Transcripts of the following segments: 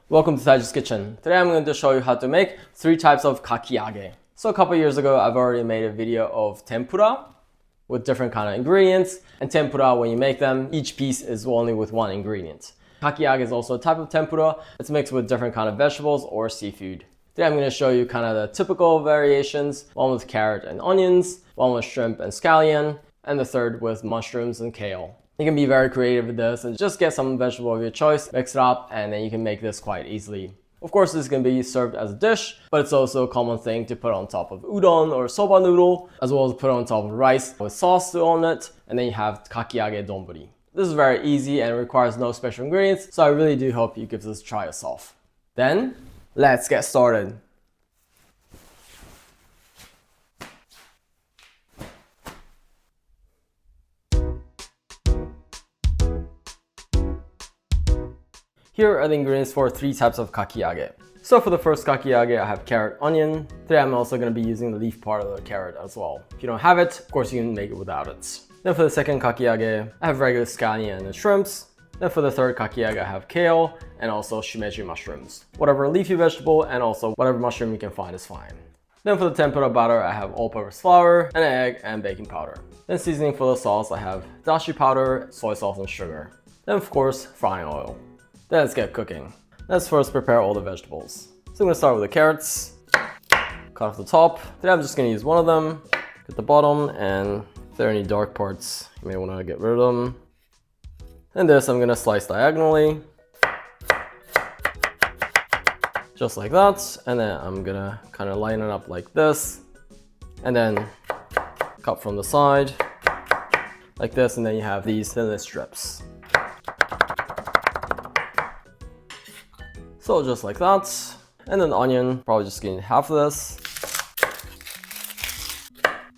Welcome to Taiji's Kitchen. Today I'm going to show you how to make 3 types of kakiage. So a couple years ago I've already made a video of tempura with different kind of ingredients, and tempura, when you make them, each piece is only with one ingredient. Kakiage is also a type of tempura. It's mixed with different kind of vegetables or seafood. Today I'm going to show you kind of the typical variations, one with carrot and onions, one with shrimp and scallion, and the third with mushrooms and kale. You can be very creative with this and just get some vegetable of your choice, mix it up, and then you can make this quite easily. Of course, this can be served as a dish, but it's also a common thing to put on top of udon or soba noodle, as well as put on top of rice with sauce on it, and then you have kakiage donburi. This is very easy and requires no special ingredients, so I really do hope you give this a try yourself. Then, let's get started. Here are the ingredients for 3 types of kakiage. So for the first kakiage, I have carrot, onion. Today I'm also going to be using the leaf part of the carrot as well. If you don't have it, of course you can make it without it. Then for the second kakiage, I have regular scallion and shrimps. Then for the third kakiage, I have kale and also shimeji mushrooms. Whatever leafy vegetable and also whatever mushroom you can find is fine. Then for the tempura batter, I have all-purpose flour, an egg, and baking powder. Then seasoning for the sauce, I have dashi powder, soy sauce, and sugar. Then of course, frying oil. Then let's get cooking. Let's first prepare all the vegetables. So I'm going to start with the carrots. Cut off the top. Today I'm just going to use one of them. Get the bottom, and if there are any dark parts, you may want to get rid of them. And this I'm going to slice diagonally. Just like that. And then I'm going to kind of line it up like this. And then cut from the side like this, and then you have these thinner strips. So just like that. And then the onion, probably just getting half of this.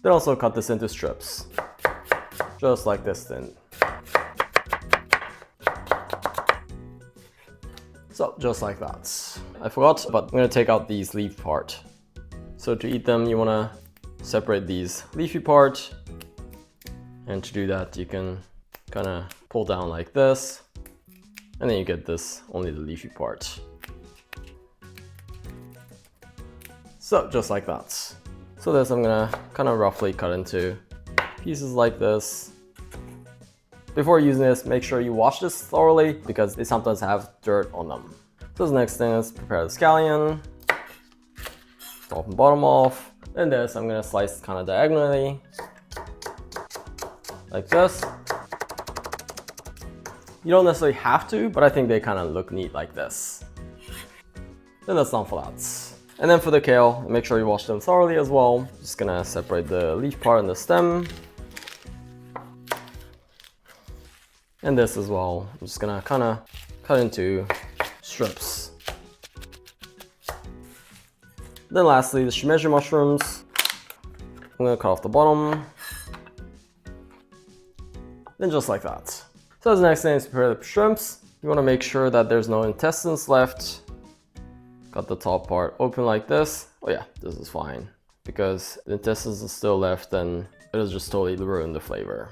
Then also cut this into strips. Just like this thin. So just like that. I forgot, but I'm gonna take out these leaf part. So to eat them, you wanna separate these leafy part. And to do that, you can kinda pull down like this. And then you get this, only the leafy part. So just like that. So this I'm gonna kind of roughly cut into pieces like this. Before using this, make sure you wash this thoroughly because they sometimes have dirt on them. So the next thing is prepare the scallion. Top and bottom off. And this I'm gonna slice kind of diagonally. Like this. You don't necessarily have to, but I think they kind of look neat like this. Then that's done for that. And then for the kale, make sure you wash them thoroughly as well. Just gonna separate the leaf part and the stem. And this as well. I'm just gonna kind of cut into strips. Then lastly, the shimeji mushrooms. I'm gonna cut off the bottom. Then just like that. So the next thing is prepare the shrimps. You wanna make sure that there's no intestines left. Cut the top part open like this. Oh yeah, this is fine. Because the intestines are still left, then it'll just totally ruin the flavor.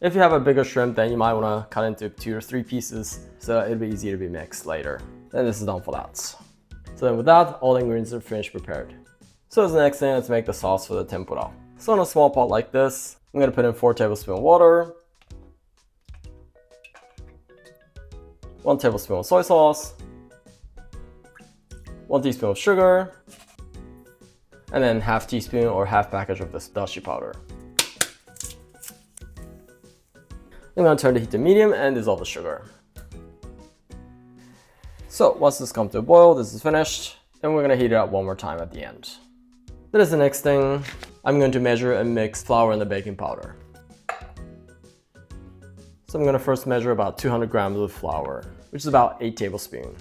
If you have a bigger shrimp, then you might want to cut into 2 or 3 pieces, so it'll be easier to be mixed later. Then this is done for that. So then with that, all the ingredients are finished prepared. So the next thing, let's make the sauce for the tempura. So in a small pot like this, I'm going to put in 4 tablespoons of water. 1 tablespoon of soy sauce, 1 teaspoon of sugar, and then half teaspoon or half package of this dashi powder. I'm going to turn the heat to medium and dissolve the sugar. So once this comes to a boil, this is finished, and we're going to heat it up one more time at the end. That is the next thing. I'm going to measure and mix flour and the baking powder. So I'm going to first measure about 200 grams of flour, which is about 8 tablespoons.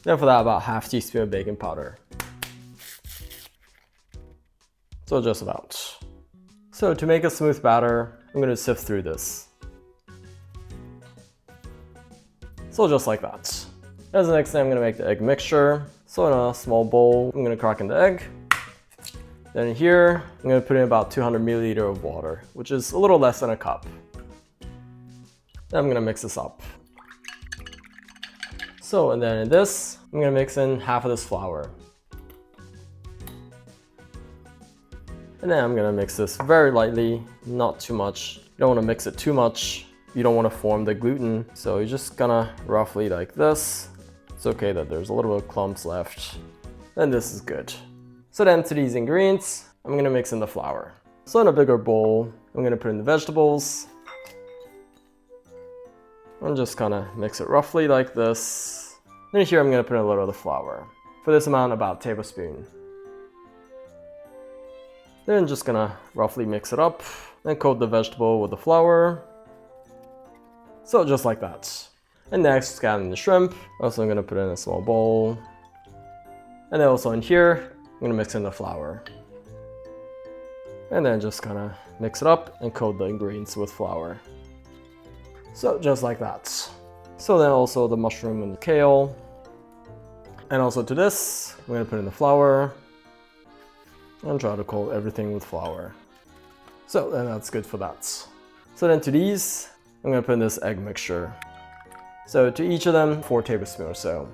Then for that, about half teaspoon of baking powder. So just about. So to make a smooth batter, I'm going to sift through this. So just like that. As the next thing, I'm going to make the egg mixture. So in a small bowl, I'm going to crack in the egg. Then here, I'm gonna put in about 200 milliliter of water, which is a little less than a cup. Then I'm gonna mix this up. So, and then in this, I'm gonna mix in half of this flour. And then I'm gonna mix this very lightly, not too much. You don't wanna mix it too much. You don't wanna form the gluten. So you're just gonna roughly like this. It's okay that there's a little bit of clumps left. Then this is good. So then to these ingredients, I'm gonna mix in the flour. So in a bigger bowl, I'm gonna put in the vegetables. I'm just gonna mix it roughly like this. Then here I'm gonna put in a little of the flour. For this amount, about a tablespoon. Then just gonna roughly mix it up and coat the vegetable with the flour. So just like that. And next, add in the shrimp. Also, I'm gonna put it in a small bowl. And then also in here, I'm gonna mix in the flour. And then just gonna mix it up and coat the ingredients with flour. So just like that. So then also the mushroom and the kale. And also to this, I'm gonna put in the flour. And try to coat everything with flour. So then that's good for that. So then to these, I'm gonna put in this egg mixture. So to each of them, 4 tablespoons or so.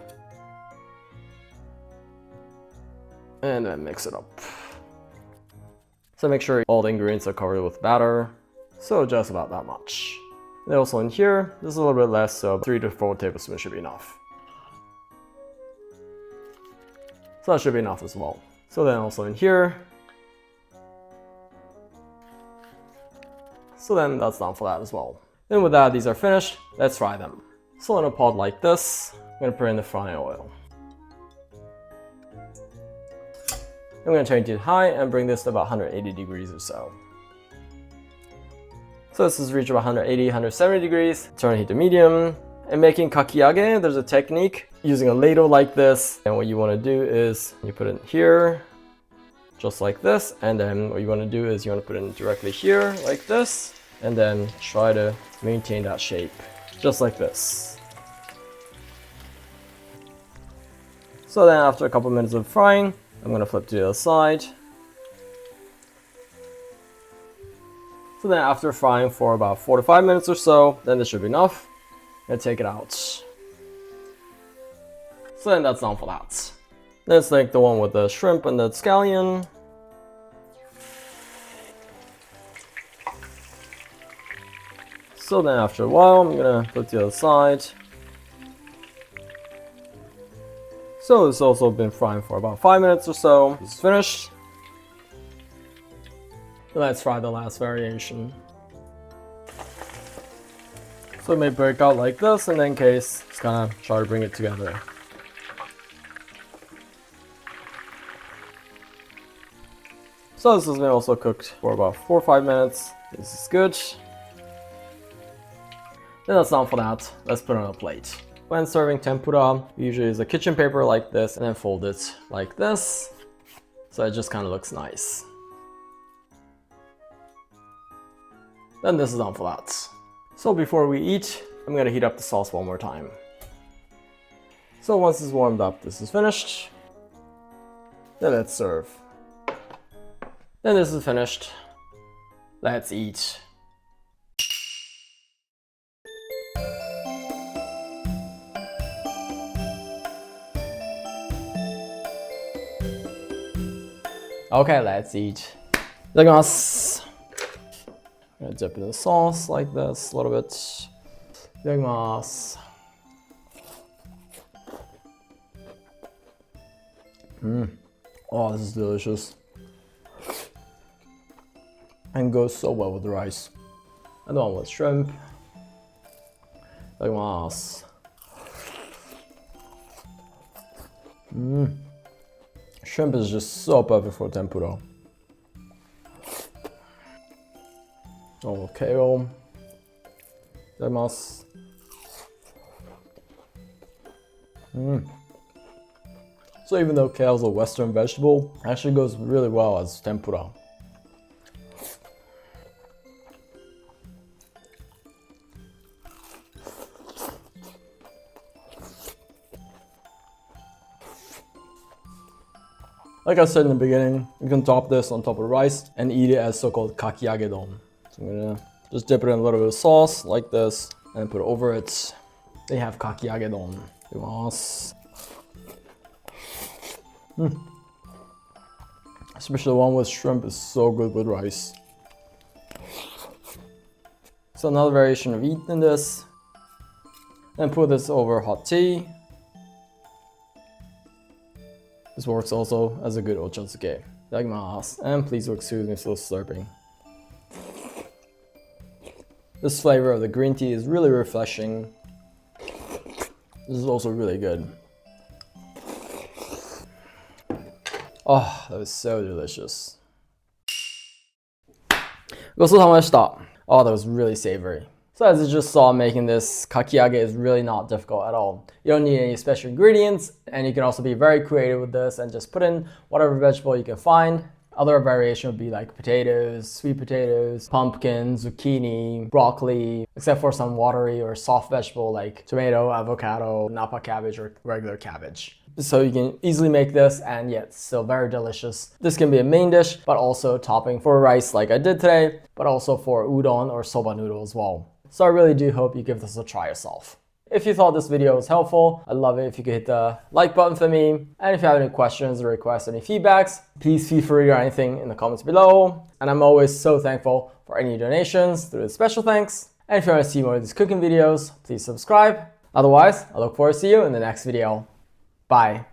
And then mix it up. So make sure all the ingredients are covered with batter. So just about that much. And also in here, this is a little bit less, so 3 to 4 tablespoons should be enough. So that should be enough as well. So then also in here. So then that's done for that as well. Then with that, these are finished. Let's fry them. So in a pot like this, I'm gonna put in the frying oil. I'm gonna turn it to high and bring this to about 180 degrees or so. So this has reached about 180, 170 degrees. Turn heat to medium. In making kakiage, there's a technique using a ladle like this. And what you wanna do is you put it here, just like this. And then what you wanna do is you wanna put it directly here, like this. And then try to maintain that shape, just like this. So then after a couple minutes of frying, I'm gonna flip to the other side. So then after frying for about 4 to 5 minutes or so, then this should be enough. And take it out. So then that's done for that. Let's make the one with the shrimp and the scallion. So then after a while, I'm gonna put the other side. So it's also been frying for about 5 minutes or so. This is finished. Let's fry the last variation. So it may break out like this, and then in case, just kind of try to bring it together. So this has been also cooked for about 4 or 5 minutes. This is good. Then that's done for that. Let's put it on a plate. When serving tempura, we usually use a kitchen paper like this and then fold it like this. So it just kind of looks nice. Then this is done for that. So before we eat, I'm gonna heat up the sauce one more time. So once it's warmed up, this is finished. Then let's serve. Then this is finished. Let's eat. Okay, let's eat. Itadakimasu. I'm gonna dip in the sauce like this a little bit. Itadakimasu. Oh, this is delicious. And goes so well with the rice. And the one with shrimp. Itadakimasu. Shrimp is just so perfect for tempura. Oh, kale. Itadakimasu. So even though kale is a Western vegetable, it actually goes really well as tempura. Like I said in the beginning, you can top this on top of rice and eat it as so-called kakiage don. So I'm gonna just dip it in a little bit of sauce like this and put it over it. They have kakiage don. Especially the one with shrimp is so good with rice. So another variation of eating this. And put this over hot tea. This works also as a good ochazuke. Itadakimasu. And please excuse me for slurping. This flavor of the green tea is really refreshing. This is also really good. Oh, that was so delicious. ごちそうさまでした. Oh, that was really savory. So as you just saw, making this kakiage is really not difficult at all. You don't need any special ingredients, and you can also be very creative with this and just put in whatever vegetable you can find. Other variation would be like potatoes, sweet potatoes, pumpkin, zucchini, broccoli, except for some watery or soft vegetable like tomato, avocado, napa cabbage, or regular cabbage. So you can easily make this, and yet still very delicious. This can be a main dish, but also topping for rice like I did today, but also for udon or soba noodle as well. So I really do hope you give this a try yourself. If you thought this video was helpful, I'd love it if you could hit the like button for me. And if you have any questions or requests, any feedbacks, please feel free to write anything in the comments below. And I'm always so thankful for any donations through the special thanks. And if you want to see more of these cooking videos, please subscribe. Otherwise, I look forward to see you in the next video. Bye.